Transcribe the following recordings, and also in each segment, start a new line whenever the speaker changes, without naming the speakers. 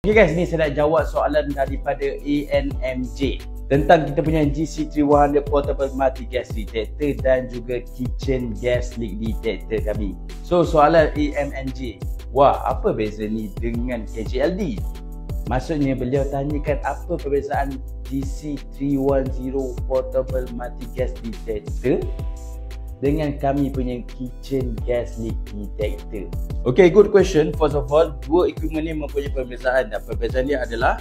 Okay guys, ni saya nak jawab soalan daripada ANMJ tentang kita punya GC3100 Portable Multi Gas Detector dan juga Kitchen Gas Leak Detector kami. So soalan ANMJ, wah apa beza ni dengan KGLD? Maksudnya beliau tanyakan apa perbezaan GC310 Portable Multi Gas Detector dengan kami punya Kitchen Gas Leak Detector. Okay, good question. First of all, dua equipment ni mempunyai perbezaan dan perbezaan dia adalah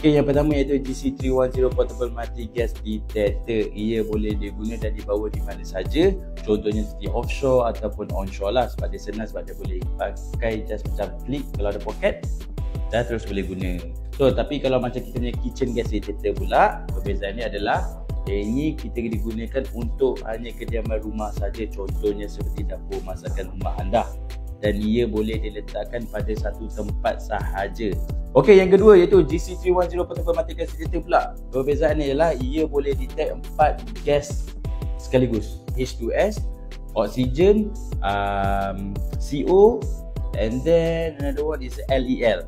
yang pertama iaitu GC310 Portable Multi Gas Detector. Ia boleh diguna dan dibawa di mana saja. Contohnya seperti offshore ataupun onshore lah, sebab dia senang, sebab dia boleh pakai just macam klik kalau ada poket dan terus boleh guna. So, tapi kalau macam kita punya Kitchen Gas Detector pula, perbezaan ni adalah ini kita digunakan untuk hanya kediaman rumah saja, contohnya seperti dapur masakan rumah anda, dan ia boleh diletakkan pada satu tempat sahaja. Okey, yang kedua iaitu GC310 Portable Multi Gas Detector pula. Perbezaannya ialah ia boleh detect 4 gas sekaligus, H2S, oksigen, CO, and then another one is LEL.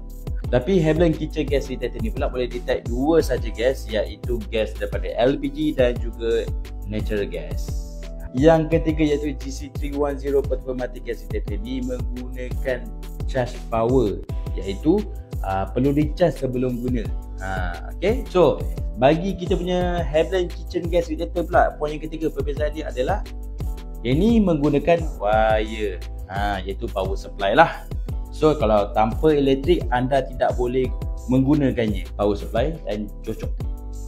Tapi Havilland Kitchen Gas Detector ni pula boleh detect 2 saja gas, iaitu gas daripada LPG dan juga natural gas. Yang ketiga iaitu GC310 Portable Multi Gas Detector ni menggunakan charge power, iaitu perlu di-charge sebelum guna. Okay, so bagi kita punya Havilland Kitchen Gas Detector pula, poin yang ketiga perbezaan dia adalah ini menggunakan wire, iaitu power supply lah. So kalau tanpa elektrik anda tidak boleh menggunakannya, power supply, dan cocok.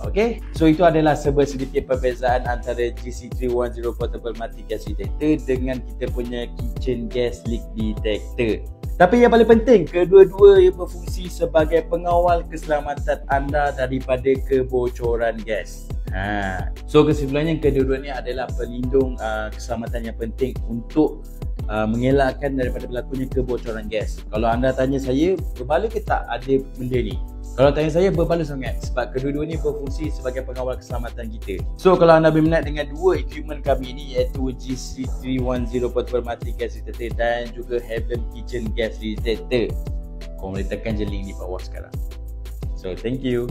Okay, so itu adalah sedikit perbezaan antara GC310 Portable Multi Gas Detector dengan kita punya Kitchen Gas Leak Detector. Tapi yang paling penting, kedua-dua berfungsi sebagai pengawal keselamatan anda daripada kebocoran gas. So kesimpulannya, kedua-dua ni adalah pelindung keselamatan yang penting untuk mengelakkan daripada berlakunya kebocoran gas. Kalau anda tanya saya, berbala ke tak ada benda ni? Kalau tanya saya, berbala sangat, sebab kedua-dua ni berfungsi sebagai pengawal keselamatan kita. So kalau anda berminat dengan dua equipment kami ni, iaitu GC310 Portable Multi Gas Detector dan juga Havilland Kitchen Gas Detector, korang boleh tekan je link di bawah sekarang. So thank you.